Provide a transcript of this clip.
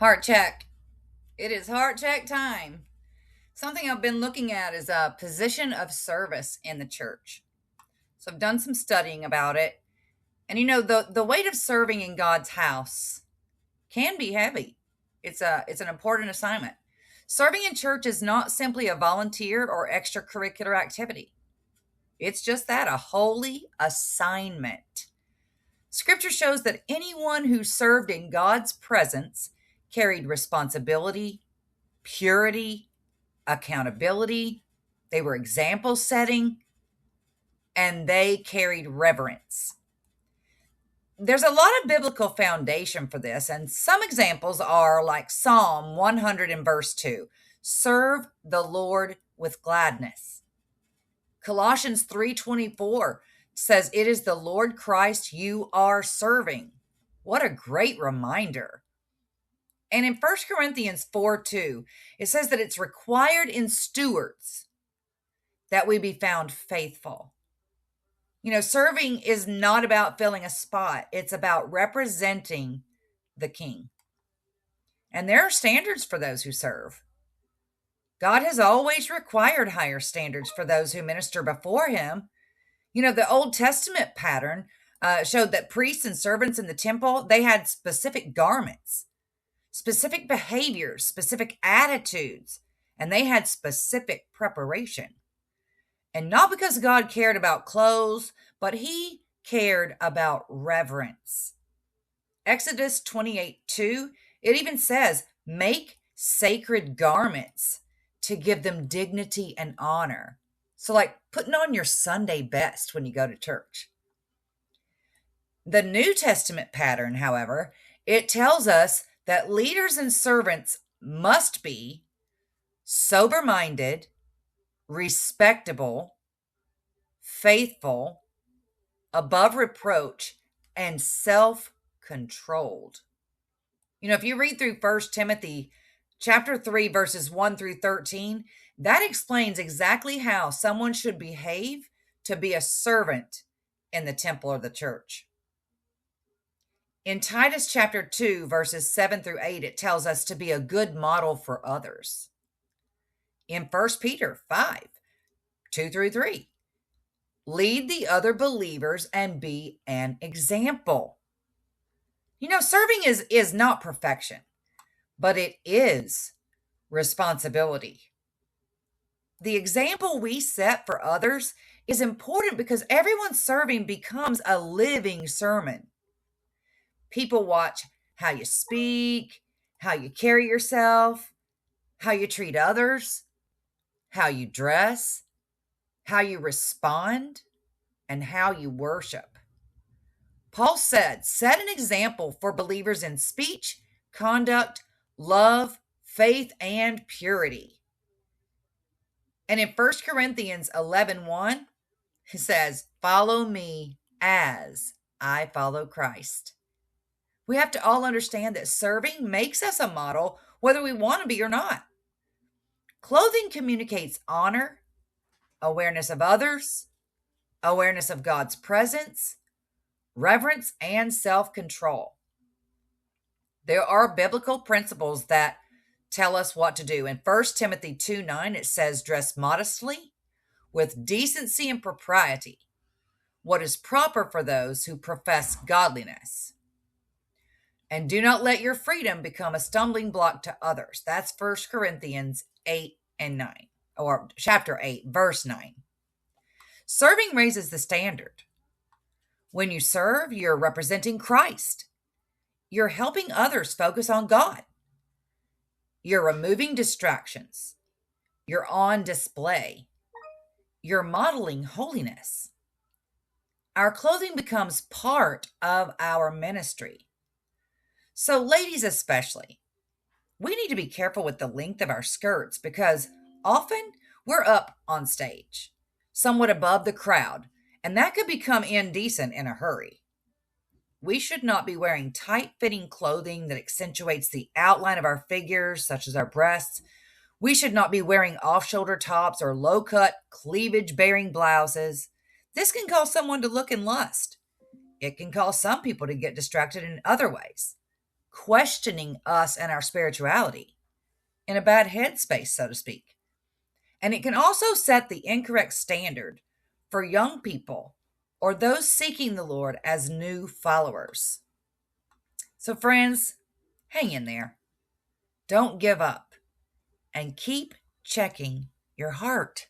Heart check. It is heart check time. Something I've been looking at is a position of service in the church. So I've done some studying about it. And the weight of serving in God's house can be heavy. It's an important assignment. Serving in church is not simply a volunteer or extracurricular activity. It's just that, a holy assignment. Scripture shows that anyone who served in God's presence carried responsibility, purity, accountability. They were example setting, and they carried reverence. There's a lot of biblical foundation for this, and some examples are like Psalm 100 and verse 2. Serve the Lord with gladness. Colossians 3:24 says, it is the Lord Christ you are serving. What a great reminder. And in 1 Corinthians 4:2, it says that it's required in stewards that we be found faithful. Serving is not about filling a spot. It's about representing the King. And there are standards for those who serve. God has always required higher standards for those who minister before him. The Old Testament pattern showed that priests and servants in the temple, they had specific garments, specific behaviors, specific attitudes, and they had specific preparation. And not because God cared about clothes, but he cared about reverence. Exodus 28:2, it even says, make sacred garments to give them dignity and honor. So like putting on your Sunday best when you go to church. The New Testament pattern, however, it tells us that leaders and servants must be sober-minded, respectable, faithful, above reproach, and self-controlled. If you read through 1 Timothy chapter 3, verses 1 through 13, that explains exactly how someone should behave to be a servant in the temple or the church. In Titus chapter 2, verses 7 through 8, it tells us to be a good model for others. In 1 Peter 5, 2 through 3, lead the other believers and be an example. Serving is not perfection, but it is responsibility. The example we set for others is important because everyone serving becomes a living sermon. People watch how you speak, how you carry yourself, how you treat others, how you dress, how you respond, and how you worship. Paul said, set an example for believers in speech, conduct, love, faith, and purity. And in 1 Corinthians 11:1, it says, follow me as I follow Christ. We have to all understand that serving makes us a model whether we want to be or not. Clothing communicates honor, awareness of others, awareness of God's presence, reverence, and self-control. There are biblical principles that tell us what to do. In 1 Timothy 2:9, it says, dress modestly, with decency and propriety, what is proper for those who profess godliness. And do not let your freedom become a stumbling block to others. That's 1 Corinthians 8 and 9, or chapter 8, verse 9. Serving raises the standard. When you serve, you're representing Christ. You're helping others focus on God. You're removing distractions. You're on display. You're modeling holiness. Our clothing becomes part of our ministry. So ladies especially, we need to be careful with the length of our skirts because often we're up on stage, somewhat above the crowd, and that could become indecent in a hurry. We should not be wearing tight-fitting clothing that accentuates the outline of our figures, such as our breasts. We should not be wearing off-shoulder tops or low-cut, cleavage-bearing blouses. This can cause someone to look in lust. It can cause some people to get distracted in other ways. questioning us and our spirituality, in a bad headspace, so to speak. And it can also set the incorrect standard for young people or those seeking the Lord as new followers. So, friends, hang in there. Don't give up and keep checking your heart.